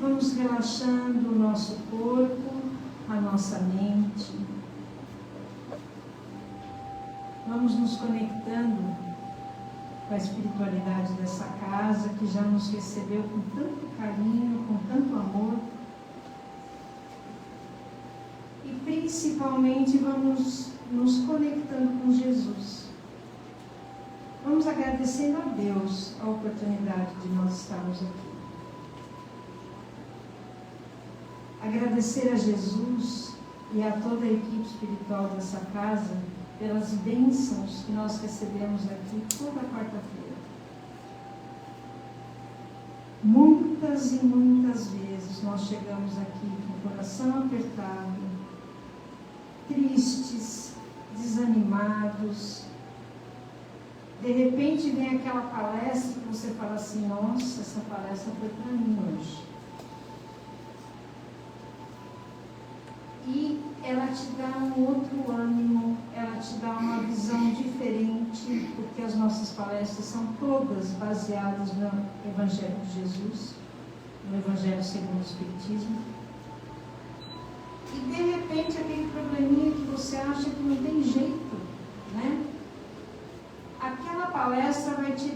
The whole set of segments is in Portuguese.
Vamos relaxando o nosso corpo, a nossa mente. Vamos nos conectando com a espiritualidade dessa casa que já nos recebeu com tanto carinho, com tanto amor. E principalmente vamos nos conectando com Jesus. Vamos agradecendo a Deus a oportunidade de nós estarmos aqui. Agradecer a Jesus e a toda a equipe espiritual dessa casa pelas bênçãos que nós recebemos aqui toda quarta-feira. Muitas e muitas vezes nós chegamos aqui com o coração apertado, tristes, desanimados. De repente vem aquela palestra que você fala assim: nossa, essa palestra foi para mim hoje. E ela te dá um outro ânimo, ela te dá uma visão diferente, porque as nossas palestras são todas baseadas no Evangelho de Jesus, no Evangelho segundo o Espiritismo. E de repente aquele probleminha que você acha que não tem jeito, né? Aquela palestra vai te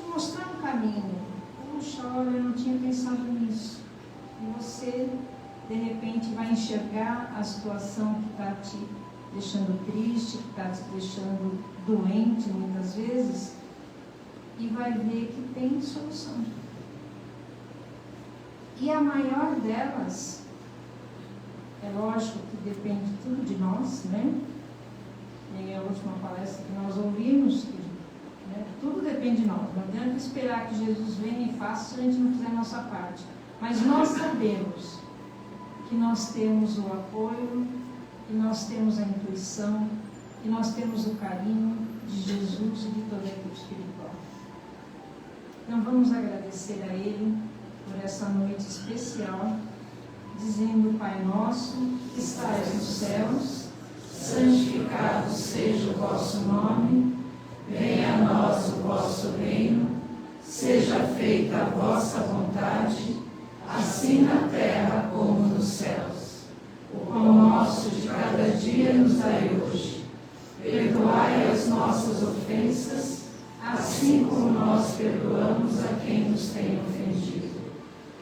mostrar um caminho. Puxa, olha, eu não tinha pensado nisso. E você, de repente, vai enxergar a situação que está te deixando triste, que está te deixando doente muitas vezes, e vai ver que tem solução. E a maior delas, é lógico que depende tudo de nós, né? Nem a última palestra que nós ouvimos, né? Tudo depende de nós. Não adianta esperar que Jesus venha e faça se a gente não fizer a nossa parte. Mas nós sabemos que nós temos o apoio, que nós temos a intuição, que nós temos o carinho de Jesus e de toda a equipe espiritual. Então vamos agradecer a Ele por essa noite especial, dizendo: Pai nosso, que estais nos céus, santificado seja o vosso nome, venha a nós o vosso reino, seja feita a vossa vontade, assim na terra como nos céus. O pão nosso de cada dia nos dai hoje. Perdoai as nossas ofensas, assim como nós perdoamos a quem nos tem ofendido.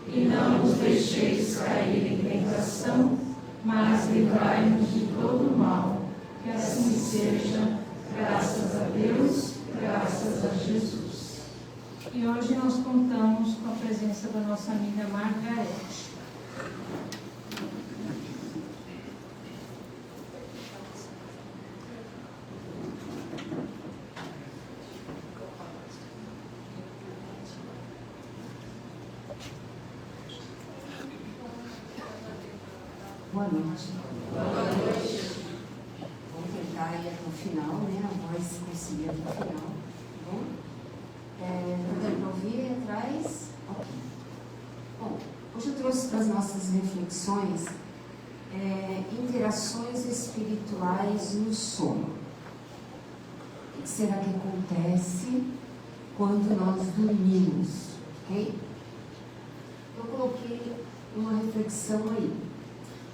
E não nos deixeis cair em tentação, mas livrai-nos de todo o mal. Que assim seja, graças a Deus, graças a Jesus. E hoje nós contamos com a presença da nossa amiga Margarete. Boa noite. Boa noite. Vamos tentar ir até o final, né? A voz conseguir até o final. Tá bom? Não deu para ouvir atrás? Ok. Bom, hoje eu trouxe para as nossas reflexões interações espirituais no sono. O que será que acontece quando nós dormimos? Ok? Eu coloquei uma reflexão aí.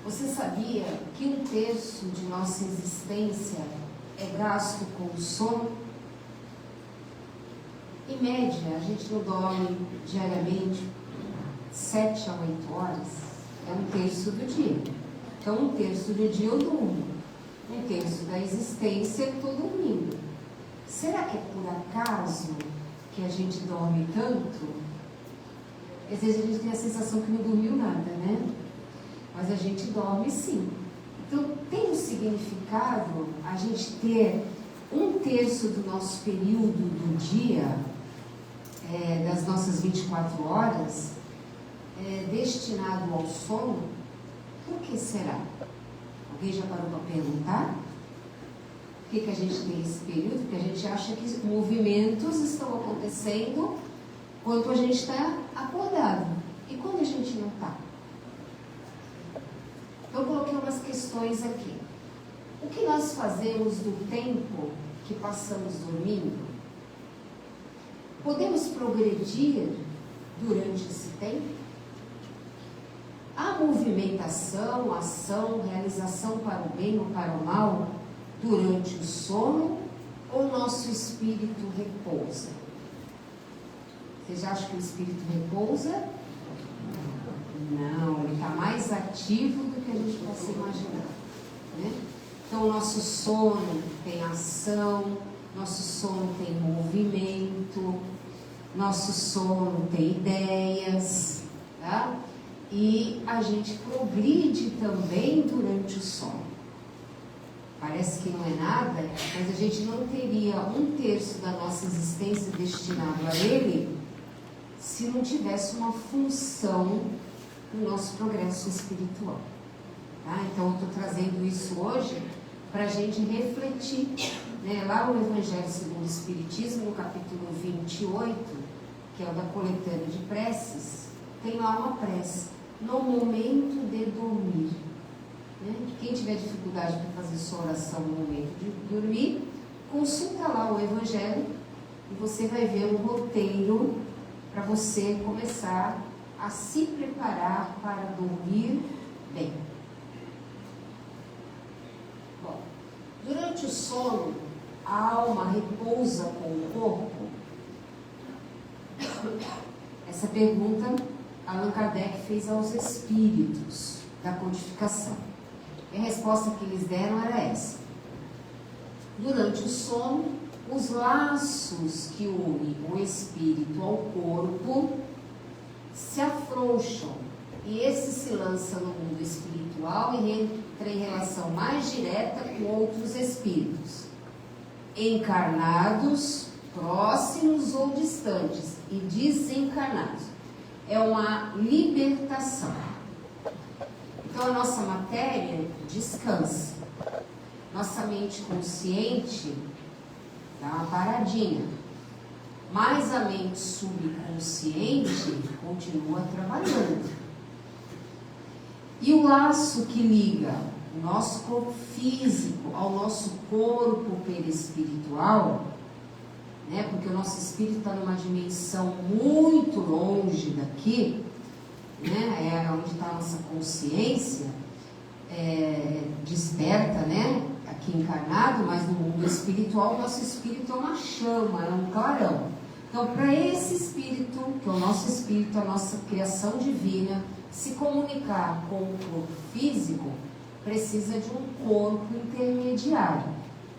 Você sabia que 1/3 de nossa existência é gasto com o sono? Em média, a gente não dorme diariamente 7 a 8 horas, é 1/3 do dia. Então, 1/3 do dia eu durmo, 1/3 da existência eu estou dormindo. Será que é por acaso que a gente dorme tanto? Às vezes a gente tem a sensação que não dormiu nada, né? Mas a gente dorme sim. Então, tem um significado a gente ter 1/3 do nosso período do dia, das nossas 24 horas, destinado ao sono. Por que será? Alguém já parou para perguntar? Por que a gente tem esse período? Porque a gente acha que movimentos estão acontecendo quando a gente está acordado. E quando a gente não está? Eu coloquei umas questões aqui. O que nós fazemos do tempo que passamos dormindo? Podemos progredir durante esse tempo? Há movimentação, ação, realização para o bem ou para o mal durante o sono, ou nosso espírito repousa? Vocês acham que o espírito repousa? Não, ele está mais ativo do que a gente possa imaginar, né? Então, o nosso sono tem ação, nosso sono tem movimento, nosso sono tem ideias, tá? E a gente progride também durante o sono. Parece que não é nada, mas a gente não teria 1/3 da nossa existência destinado a ele se não tivesse uma função no nosso progresso espiritual. Tá? Então, eu estou trazendo isso hoje para a gente refletir, né? Lá no Evangelho segundo o Espiritismo, no capítulo 28, que é o da coletânea de preces, tem lá uma prece, no momento de dormir. Né? Quem tiver dificuldade para fazer sua oração no momento de dormir, consulta lá o Evangelho e você vai ver um roteiro para você começar a se preparar para dormir bem. Bom, durante o sono, a alma repousa com o corpo? Essa pergunta Allan Kardec fez aos espíritos da codificação. E a resposta que eles deram era essa. Durante o sono, os laços que unem o espírito ao corpo se afrouxam e esse se lança no mundo espiritual e entra em relação mais direta com outros espíritos, encarnados, próximos ou distantes, e desencarnados. É uma libertação. Então a nossa matéria descansa, nossa mente consciente dá uma paradinha, mas a mente subconsciente continua trabalhando. E o laço que liga o nosso corpo físico ao nosso corpo perispiritual, né, porque o nosso espírito está numa dimensão muito longe daqui, né, é onde está a nossa consciência, desperta, né, aqui encarnado, mas no mundo espiritual, o nosso espírito é uma chama, é um clarão. Então, para esse espírito, que é o nosso espírito, a nossa criação divina, se comunicar com o corpo físico, precisa de um corpo intermediário.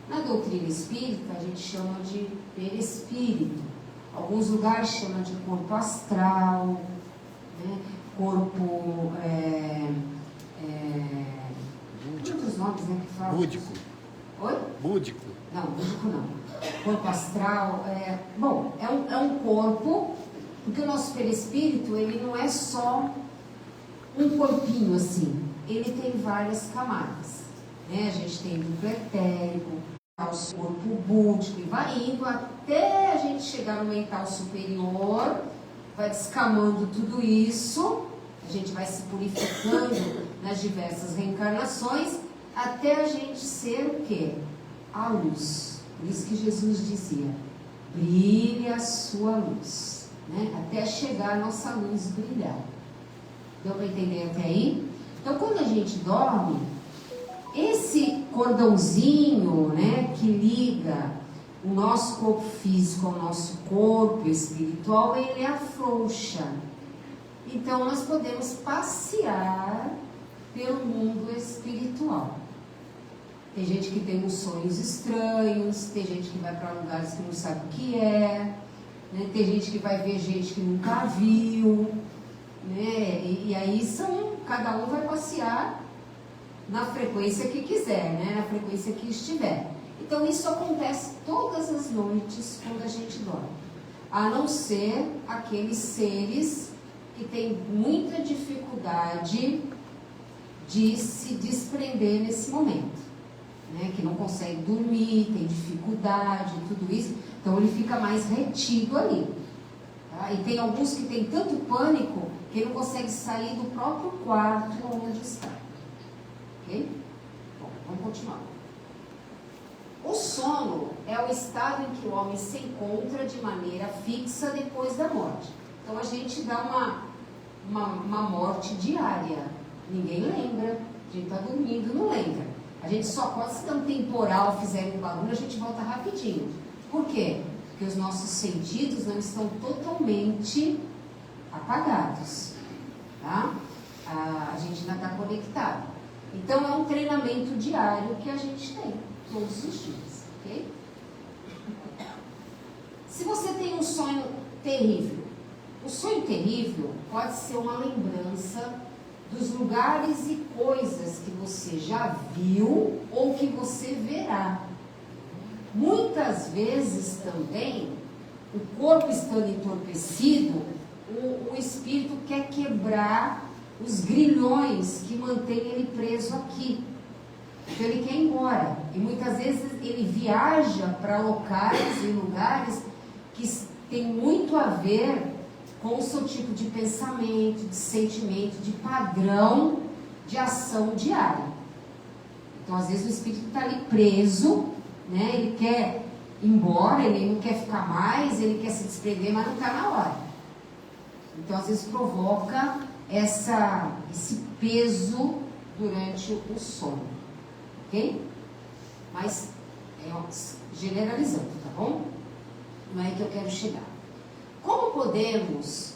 Na doutrina espírita, a gente chama de perispírito. Alguns lugares chamam de corpo astral, né? Corpo... muitos nomes, né, que falam? Búdico. Oi? Búdico. Não, búdico não. Corpo astral, bom, é um corpo, porque o nosso perispírito, ele não é só um corpinho assim, ele tem várias camadas, né? A gente tem duplo etérico, o corpo búdico, e vai indo até a gente chegar no mental superior, vai descamando tudo isso, a gente vai se purificando nas diversas reencarnações, até a gente ser o quê? A luz. Por isso que Jesus dizia, brilhe a sua luz, né? Até chegar a nossa luz brilhar. Deu para entender até aí? Então, quando a gente dorme, esse cordãozinho, né, que liga o nosso corpo físico ao nosso corpo espiritual, ele afrouxa. Então, nós podemos passear pelo mundo espiritual. Tem gente que tem uns sonhos estranhos, tem gente que vai para lugares que não sabe o que é, né? Tem gente que vai ver gente que nunca viu, né? E aí cada um vai passear na frequência que quiser, né? Na frequência que estiver. Então isso acontece todas as noites quando a gente dorme, a não ser aqueles seres que têm muita dificuldade de se desprender nesse momento, né? Que não consegue dormir, tem dificuldade, tudo isso, então ele fica mais retido ali, tá? E tem alguns que têm tanto pânico que ele não consegue sair do próprio quarto onde está. Ok? Bom, vamos continuar. O sono é o estado em que o homem se encontra de maneira fixa depois da morte. Então a gente dá uma morte diária. Ninguém lembra. A gente está dormindo, não lembra. A gente só pode, se dar um temporal, fizer um barulho, a gente volta rapidinho. Por quê? Porque os nossos sentidos não estão totalmente apagados. Tá? A gente ainda está conectado. Então é um treinamento diário que a gente tem, todos os dias. Ok? Se você tem um sonho terrível, o sonho terrível pode ser uma lembrança dos lugares e coisas que você já viu ou que você verá. Muitas vezes também, o corpo estando entorpecido, o espírito quer quebrar os grilhões que mantêm ele preso aqui. Então ele quer ir embora. E muitas vezes ele viaja para locais e lugares que tem muito a ver com o seu tipo de pensamento, de sentimento, de padrão de ação diária. Então, às vezes, o espírito está ali preso, né? Ele quer ir embora, ele não quer ficar mais, ele quer se desprender, mas não está na hora. Então, às vezes, provoca esse peso durante o sono. Ok? Mas, generalizando, tá bom? Não é que eu quero chegar. Como podemos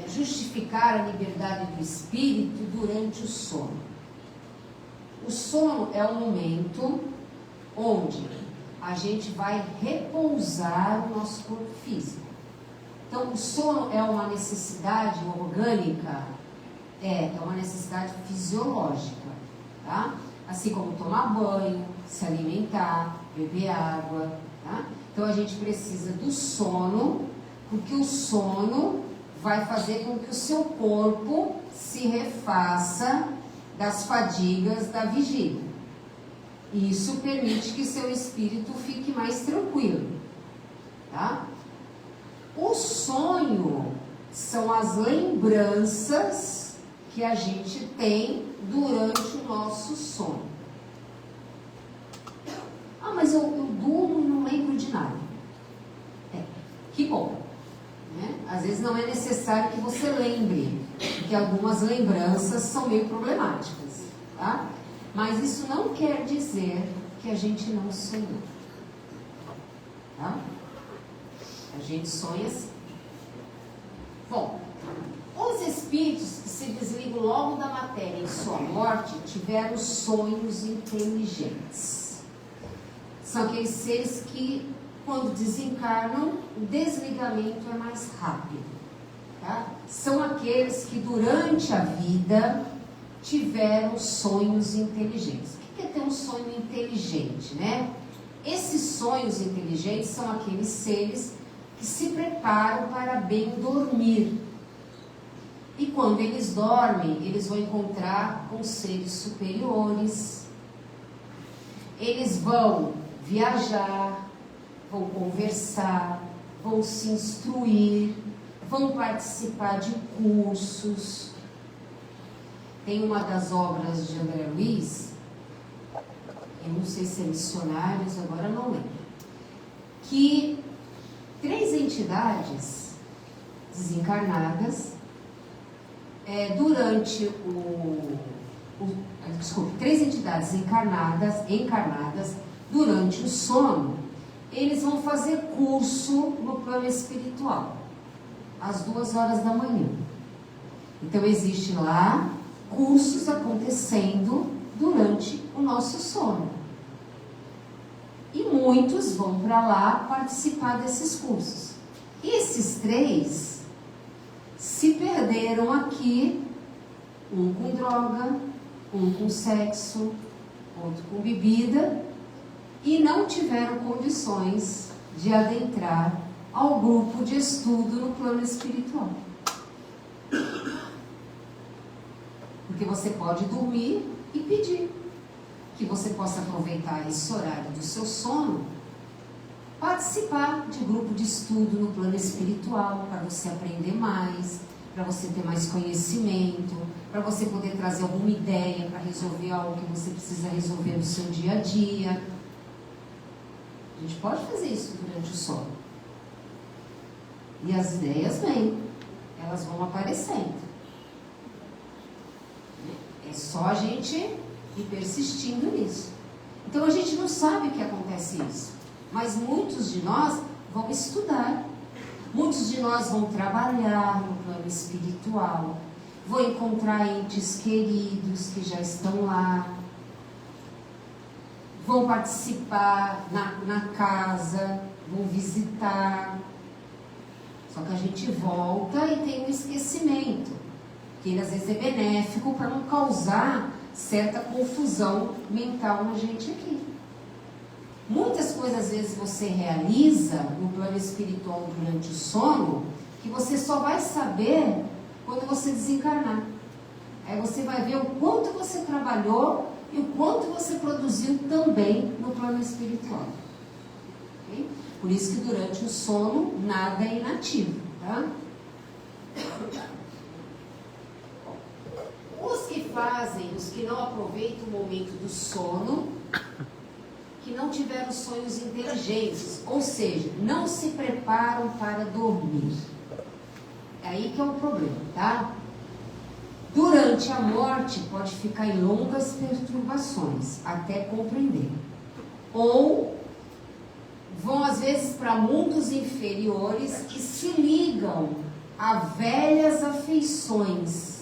justificar a liberdade do espírito durante o sono? O sono é um momento onde a gente vai repousar o nosso corpo físico. Então, o sono é uma necessidade orgânica, é uma necessidade fisiológica, tá? Assim como tomar banho, se alimentar, beber água, tá? Então, a gente precisa do sono, porque o sono vai fazer com que o seu corpo se refaça das fadigas da vigília. E isso permite que seu espírito fique mais tranquilo, tá? O sonho são as lembranças que a gente tem durante o nosso sono. Ah, mas eu durmo e não lembro de nada. Que bom. Né? Às vezes não é necessário que você lembre, porque algumas lembranças são meio problemáticas, tá? Mas isso não quer dizer que a gente não sonhou, tá? A gente sonha assim. Bom, os espíritos que se desligam logo da matéria em sua morte tiveram sonhos inteligentes. São aqueles seres que, quando desencarnam, o desligamento é mais rápido. Tá? São aqueles que durante a vida tiveram sonhos inteligentes. O que é ter um sonho inteligente, né? Esses sonhos inteligentes são aqueles seres que se preparam para bem dormir. E quando eles dormem, eles vão encontrar com seres superiores. Eles vão viajar, vão conversar, vão se instruir, vão participar de cursos. Tem uma das obras de André Luiz, eu não sei se é Missionários, agora não lembro, que 3 entidades desencarnadas, durante desculpe, 3 entidades encarnadas durante o sono, eles vão fazer curso no plano espiritual, às 2 horas da manhã. Então, existe lá cursos acontecendo durante o nosso sono. E muitos vão para lá participar desses cursos. E esses 3 se perderam aqui, um com droga, um com sexo, outro com bebida, e não tiveram condições de adentrar ao grupo de estudo no plano espiritual. Porque você pode dormir e pedir que você possa aproveitar esse horário do seu sono, participar de grupo de estudo no plano espiritual, para você aprender mais, para você ter mais conhecimento, para você poder trazer alguma ideia para resolver algo que você precisa resolver no seu dia a dia. A gente pode fazer isso durante o sono. E as ideias vêm. elas vão aparecendo. É só a gente ir persistindo nisso. Então a gente não sabe o que acontece isso, mas muitos de nós vão estudar, muitos de nós vão trabalhar no plano espiritual, vão encontrar entes queridos que já estão lá, vão participar na casa, vão visitar. Só que a gente volta e tem um esquecimento, que ele às vezes é benéfico para não causar certa confusão mental na gente aqui. Muitas coisas às vezes você realiza no plano espiritual durante o sono, que você só vai saber quando você desencarnar. Aí você vai ver o quanto você trabalhou e o quanto você produziu também no plano espiritual. Okay? Por isso que durante o sono nada é inativo, tá? Os que fazem, os que não aproveitam o momento do sono, que não tiveram sonhos inteligentes, ou seja, não se preparam para dormir. É aí que é o problema, tá? Durante a morte pode ficar em longas perturbações, até compreender. Ou vão às vezes para mundos inferiores que se ligam a velhas afeições.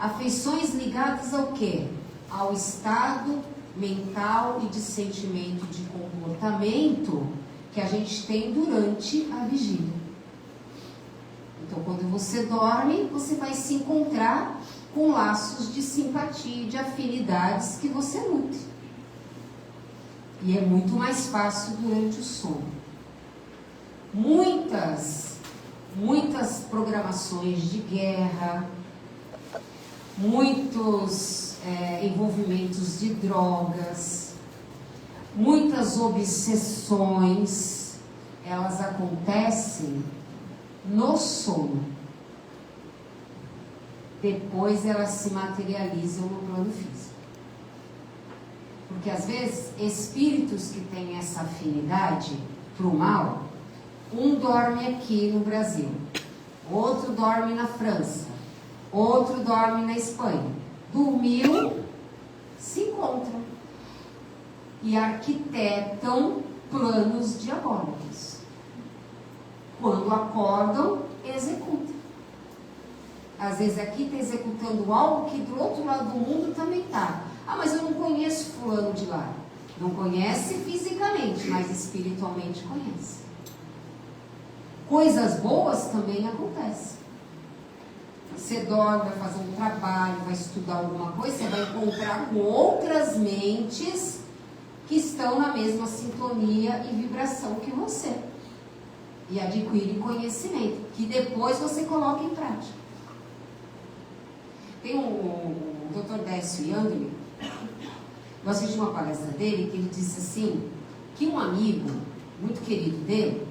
Afeições ligadas ao quê? Ao estado mental e de sentimento, de comportamento que a gente tem durante a vigília. Então, quando você dorme, você vai se encontrar com laços de simpatia e de afinidades que você nutre. E é muito mais fácil durante o sono. Muitas programações de guerra, muitos envolvimentos de drogas, muitas obsessões, elas acontecem no sono. Depois elas se materializam no plano físico. Porque às vezes espíritos que têm essa afinidade para o mal, um dorme aqui no Brasil, outro dorme na França, outro dorme na Espanha. Dormiu, se encontram e arquitetam planos diabólicos. Quando acordam, executam. Às vezes aqui está executando algo que do outro lado do mundo também está. Ah, mas eu não conheço fulano de lá. Não conhece fisicamente, mas espiritualmente conhece. Coisas boas também acontecem. Você dorme, vai fazer um trabalho, vai estudar alguma coisa, você vai encontrar com outras mentes que estão na mesma sintonia e vibração que você. E adquire conhecimento, que depois você coloca em prática. Tem o Dr. Décio Yandri, eu assisti uma palestra dele, que ele disse assim, que um amigo muito querido dele,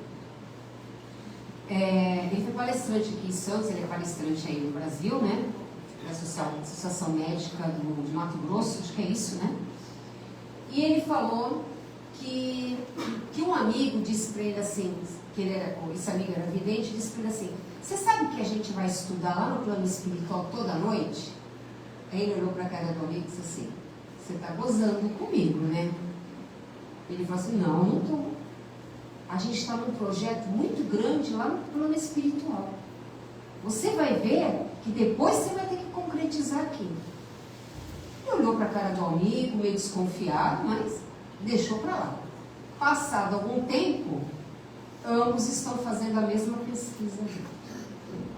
ele foi palestrante aqui em Santos, ele é palestrante aí no Brasil, né? Da Associação Médica de Mato Grosso, acho que é isso, né? E ele falou que um amigo disse para ele assim, que esse amigo era vidente, disse para ele assim, você sabe que a gente vai estudar lá no plano espiritual toda noite? Aí ele olhou para a cara do amigo e disse assim, você está gozando comigo, né? Ele falou assim, não estou. A gente está num projeto muito grande lá no plano espiritual. Você vai ver que depois você vai ter que concretizar aqui. Ele olhou para a cara do amigo, meio desconfiado, mas deixou para lá. Passado algum tempo, ambos estão fazendo a mesma pesquisa,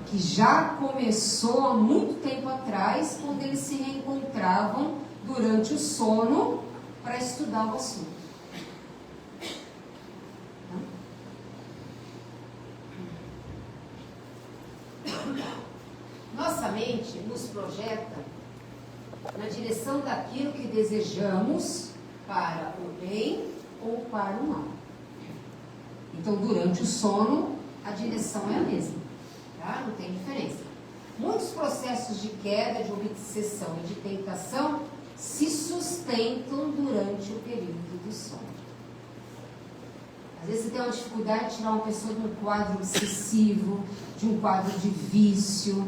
que já começou há muito tempo atrás, quando eles se reencontravam durante o sono para estudar o assunto. Nossa mente nos projeta na direção daquilo que desejamos para o bem ou para o mal. Então, durante o sono, a direção é a mesma, tá? Não tem diferença. Muitos processos de queda, de obsessão e de tentação se sustentam durante o período do sono. Às vezes você tem uma dificuldade de tirar uma pessoa de um quadro obsessivo, de um quadro de vício.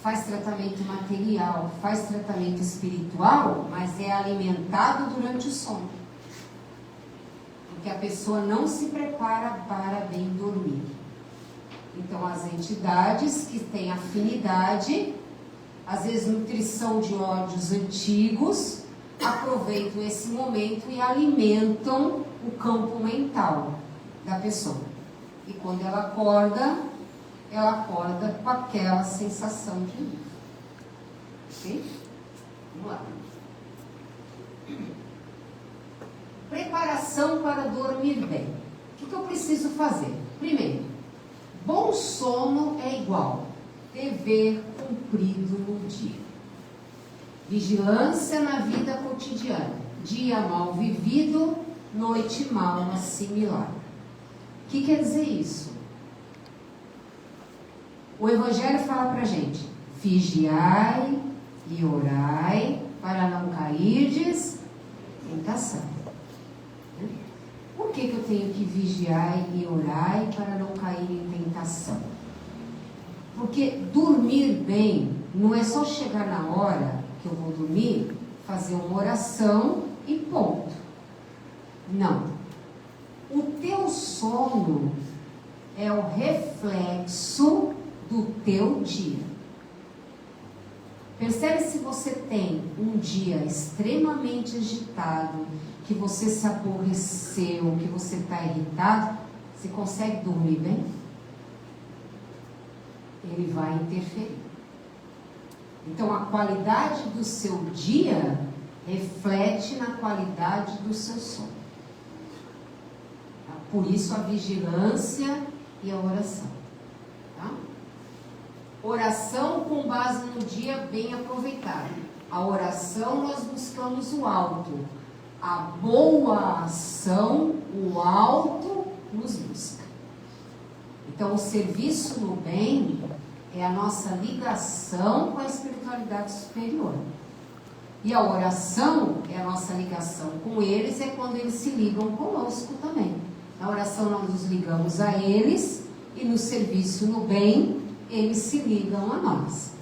Faz tratamento material, faz tratamento espiritual, mas é alimentado durante o sono. Porque a pessoa não se prepara para bem dormir. Então, as entidades que têm afinidade, às vezes nutrição de ódios antigos, aproveitam esse momento e alimentam o campo mental da pessoa. E quando ela acorda com aquela sensação de livro. Ok? Vamos lá. Preparação para dormir bem. O que eu preciso fazer? Primeiro, bom sono é igual dever cumprido no dia. Vigilância na vida cotidiana. Dia mal vivido, noite mal assimilada. O que quer dizer isso? O Evangelho fala pra gente: vigiai e orai para não cairdes em tentação. Por que eu tenho que vigiar e orar para não cair em tentação? Porque dormir bem não é só chegar na hora que eu vou dormir, fazer uma oração e ponto. Não. O teu sono é o reflexo do teu dia. Percebe se você tem um dia extremamente agitado, que você se aborreceu, que você está irritado, você consegue dormir bem? Ele vai interferir. Então, a qualidade do seu dia reflete na qualidade do seu sono. Tá? Por isso, a vigilância e a oração. Tá? Oração com base no dia bem aproveitado. A oração, nós buscamos o alto. A boa ação, o alto nos busca. Então, o serviço no bem é a nossa ligação com a espiritualidade superior. E a oração é a nossa ligação com eles, é quando eles se ligam conosco também. Na oração nós nos ligamos a eles e no serviço no bem, eles se ligam a nós.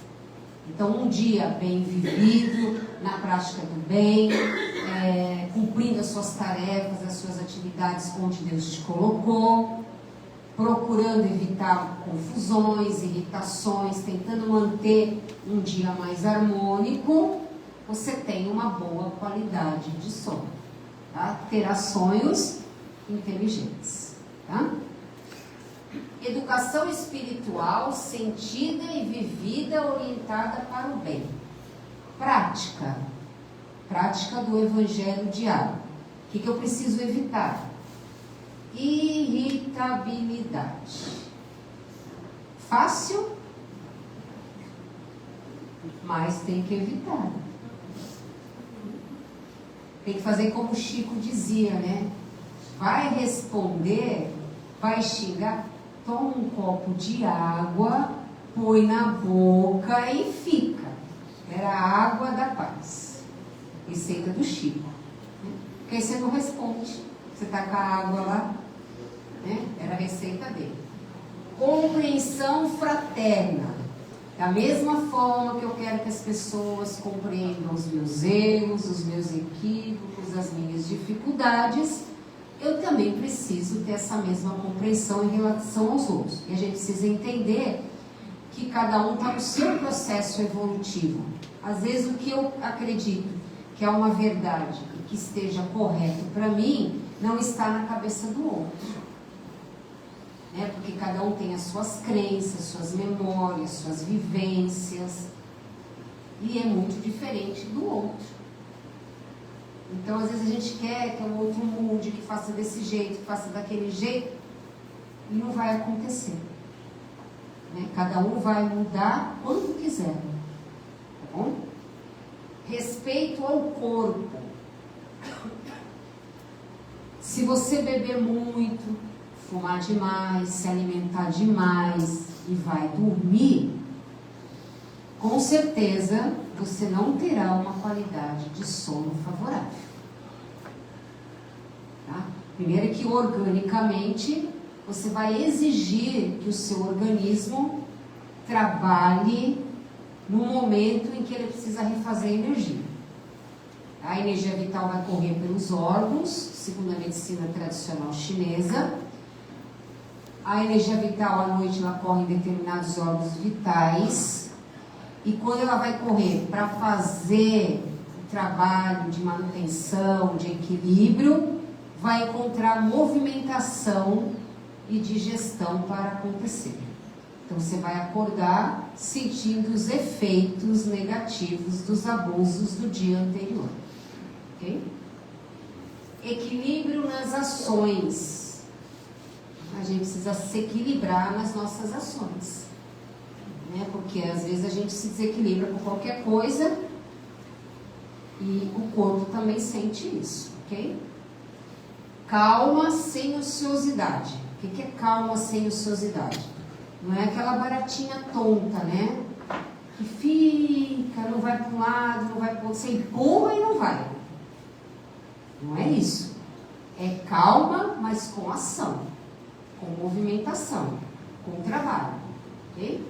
Então, um dia bem vivido, na prática do bem, cumprindo as suas tarefas, as suas atividades onde Deus te colocou, procurando evitar confusões, irritações, tentando manter um dia mais harmônico, você tem uma boa qualidade de sono. Tá? Terá sonhos inteligentes. Tá? Educação espiritual sentida e vivida, orientada para o bem. Prática do Evangelho diário. O que eu preciso evitar? Irritabilidade. Fácil, mas tem que evitar. Tem que fazer como o Chico dizia, né? Vai responder, vai xingar, toma um copo de água, põe na boca e fica. Era a água da paz. Receita do Chico. Porque aí você não responde. Você está com a água lá, né? Era a receita dele. Compreensão fraterna. Da mesma forma que eu quero que as pessoas compreendam os meus erros, os meus equívocos, as minhas dificuldades, eu também preciso ter essa mesma compreensão em relação aos outros. E a gente precisa entender que cada um está no seu processo evolutivo. Às vezes o que eu acredito que é uma verdade e que esteja correto para mim, não está na cabeça do outro. Né? Porque cada um tem as suas crenças, suas memórias, suas vivências. E é muito diferente do outro. Então, às vezes a gente quer que o outro mude, que faça desse jeito, que faça daquele jeito, e não vai acontecer. Né? Cada um vai mudar quando quiser. Tá bom? Respeito ao corpo. Se você beber muito, fumar demais, se alimentar demais e vai dormir, com certeza você não terá uma qualidade de sono favorável. Tá? Primeiro é que organicamente você vai exigir que o seu organismo trabalhe no momento em que ele precisa refazer energia. A energia vital vai correr pelos órgãos, segundo a medicina tradicional chinesa. A energia vital à noite ela corre em determinados órgãos vitais. E quando ela vai correr para fazer o trabalho de manutenção, de equilíbrio, vai encontrar movimentação e digestão para acontecer. Então você vai acordar sentindo os efeitos negativos dos abusos do dia anterior. Okay? Equilíbrio nas ações. A gente precisa se equilibrar nas nossas ações, né? Porque às vezes a gente se desequilibra com qualquer coisa e o corpo também sente isso, ok? Calma sem ociosidade. O que é calma sem ociosidade? Não é aquela baratinha tonta, né? Que fica, não vai para um lado, não vai para o outro, você empurra e não vai. Não é isso. É calma, mas com ação, com movimentação, com trabalho. Ok?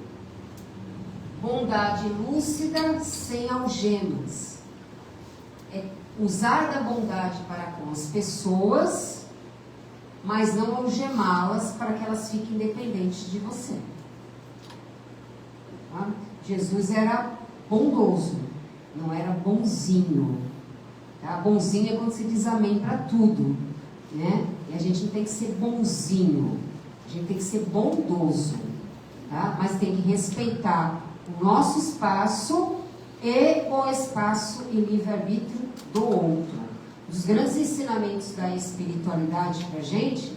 Bondade lúcida sem algemas. É usar da bondade para com as pessoas, mas não algemá-las para que elas fiquem dependentes de você. Tá? Jesus era bondoso, não era bonzinho. Tá? Bonzinho é quando se diz amém para tudo, né? E a gente não tem que ser bonzinho, a gente tem que ser bondoso, tá? Mas tem que respeitar o nosso espaço e o espaço e livre-arbítrio do outro. Os grandes ensinamentos da espiritualidade para a gente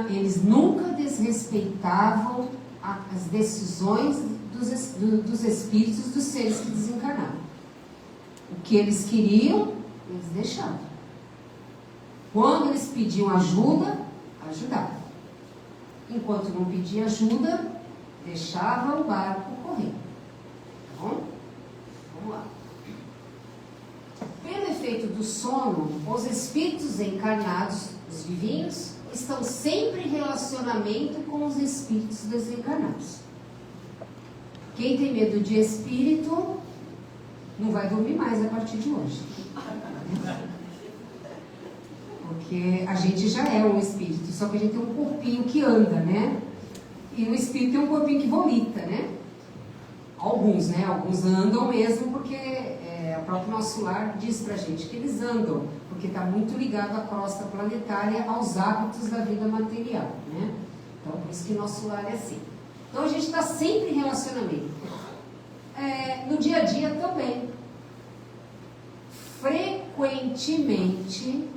eles nunca desrespeitavam as decisões dos espíritos dos seres que desencarnaram. O que eles queriam, eles deixavam. Quando eles pediam ajuda, ajudavam. Enquanto não pedia ajuda, deixava o barco correr. Tá bom? Vamos lá. Pelo efeito do sono, os espíritos encarnados, os vivinhos, estão sempre em relacionamento com os espíritos desencarnados. Quem tem medo de espírito não vai dormir mais a partir de hoje. Porque a gente já é um espírito, só que a gente tem um corpinho que anda, né? E o espírito tem um corpinho que vomita, né? Alguns, né? Alguns andam mesmo porque o próprio nosso lar diz pra gente que eles andam, porque está muito ligado à crosta planetária, aos hábitos da vida material, né? Então, por isso que nosso lar é assim. Então, a gente está sempre em relacionamento. No dia a dia também. Frequentemente,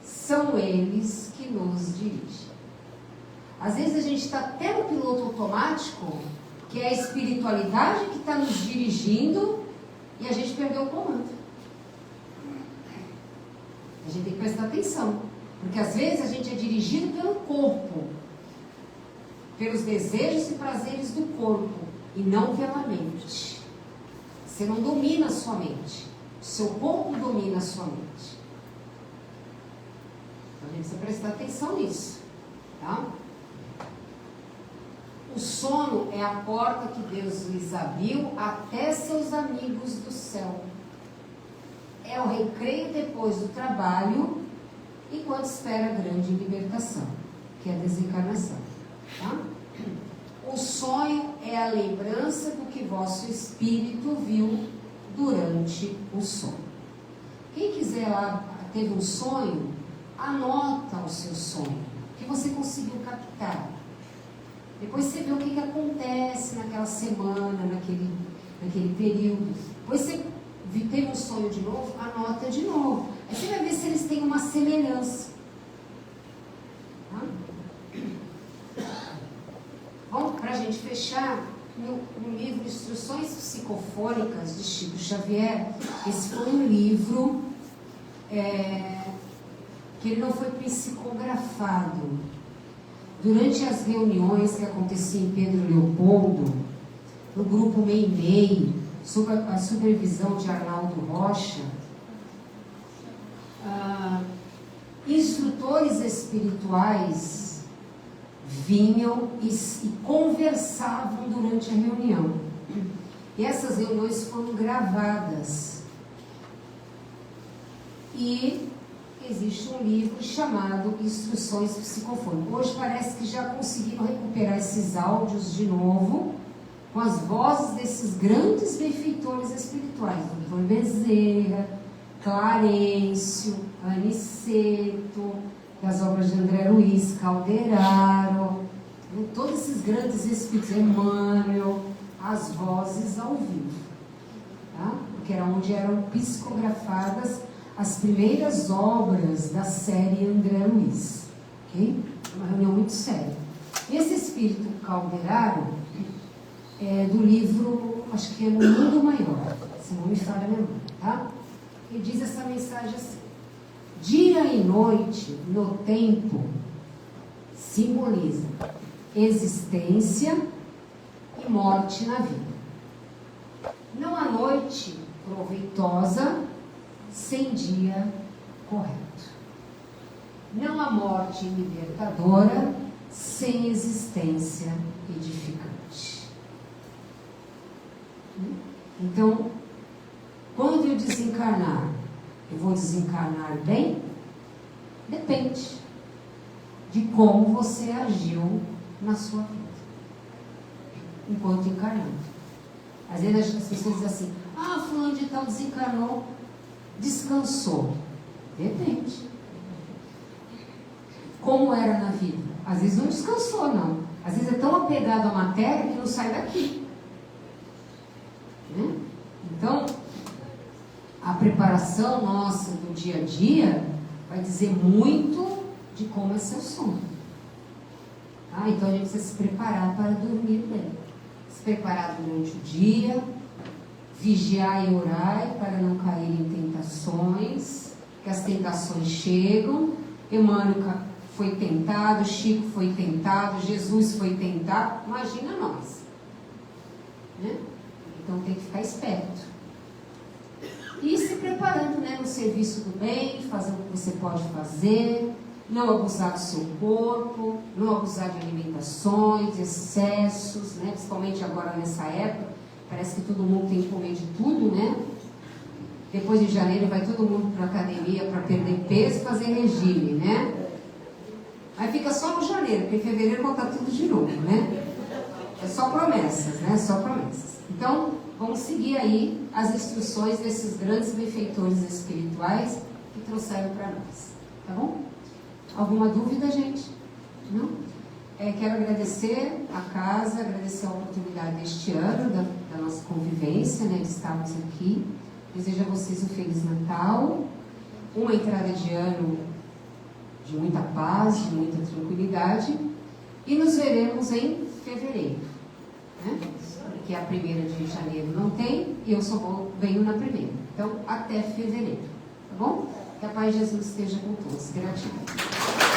são eles que nos dirigem. Às vezes, a gente está até no piloto automático, que é a espiritualidade que está nos dirigindo, e a gente perdeu o comando. A gente tem que prestar atenção, porque às vezes a gente é dirigido pelo corpo, pelos desejos e prazeres do corpo, e não pela mente. Você não domina a sua mente, o seu corpo domina a sua mente. Então a gente precisa prestar atenção nisso, tá? O sono é a porta que Deus lhes abriu até seus amigos do céu. É o recreio depois do trabalho, enquanto espera a grande libertação, que é a desencarnação. Tá? O sonho é a lembrança do que vosso espírito viu durante o sono. Quem quiser lá, teve um sonho, anota o seu sonho, que você conseguiu captar. Depois você vê o que acontece naquela semana, naquele período. Depois você teve um sonho de novo, anota de novo. Aí você vai ver se eles têm uma semelhança. Tá? Bom, para a gente fechar, no livro Instruções Psicofônicas de Chico Xavier, esse foi um livro que ele não foi psicografado. Durante as reuniões que aconteciam em Pedro Leopoldo, no grupo Meimei, sob a supervisão de Arnaldo Rocha, benfeitores espirituais vinham e conversavam durante a reunião. E essas reuniões foram gravadas. E existe um livro chamado Instruções Psicofônicas. Hoje parece que já conseguiram recuperar esses áudios de novo, com as vozes desses grandes benfeitores espirituais, Dr. Bezerra, Clarencio, Aniceto, das obras de André Luiz, Calderaro, todos esses grandes espíritos, Emmanuel, as vozes ao vivo, tá? Porque era onde eram psicografadas as primeiras obras da série André Luiz, ok? Uma reunião muito séria. Esse espírito Calderaro é do livro, acho que é No Mundo Maior, se não me falha a memória, tá? E diz essa mensagem assim: dia e noite no tempo simboliza existência e morte na vida. Não há noite proveitosa sem dia correto. Não há morte libertadora sem existência edificante. Então, quando eu desencarnar, eu vou desencarnar bem? Depende de como você agiu na sua vida enquanto encarnando. Às vezes as pessoas dizem assim: ah, fulano de tal desencarnou, descansou. Depende. Como era na vida? Às vezes não descansou, não. Às vezes é tão apegado à matéria que não sai daqui. Né? Então, a preparação nossa do dia a dia vai dizer muito de como é seu sono. Tá? Então a gente precisa se preparar para dormir bem. Se preparar durante o dia, vigiar e orar para não cair em tentações, que as tentações chegam. Emmanuel foi tentado, Chico foi tentado, Jesus foi tentado, imagina nós, né? Então tem que ficar esperto e se preparando, né, no serviço do bem, fazer o que você pode fazer, não abusar do seu corpo, não abusar de alimentações, excessos, né? Principalmente agora nessa época, parece que todo mundo tem que comer de tudo, né? Depois de janeiro vai todo mundo para a academia para perder peso e fazer regime, né? Aí fica só no janeiro, porque em fevereiro volta tudo de novo, né? É só promessas, né? Só promessas. Então, vamos seguir aí as instruções desses grandes benfeitores espirituais que trouxeram para nós, tá bom? Alguma dúvida, gente? Não? Quero agradecer a casa, agradecer a oportunidade deste ano, da nossa convivência, né, de estarmos aqui. Desejo a vocês um Feliz Natal, uma entrada de ano de muita paz, de muita tranquilidade, e nos veremos em fevereiro, né? Porque a 1ª de janeiro não tem, e eu só venho na 1ª. Então, até fevereiro, tá bom? Que a paz de Jesus esteja com todos. Gratidão.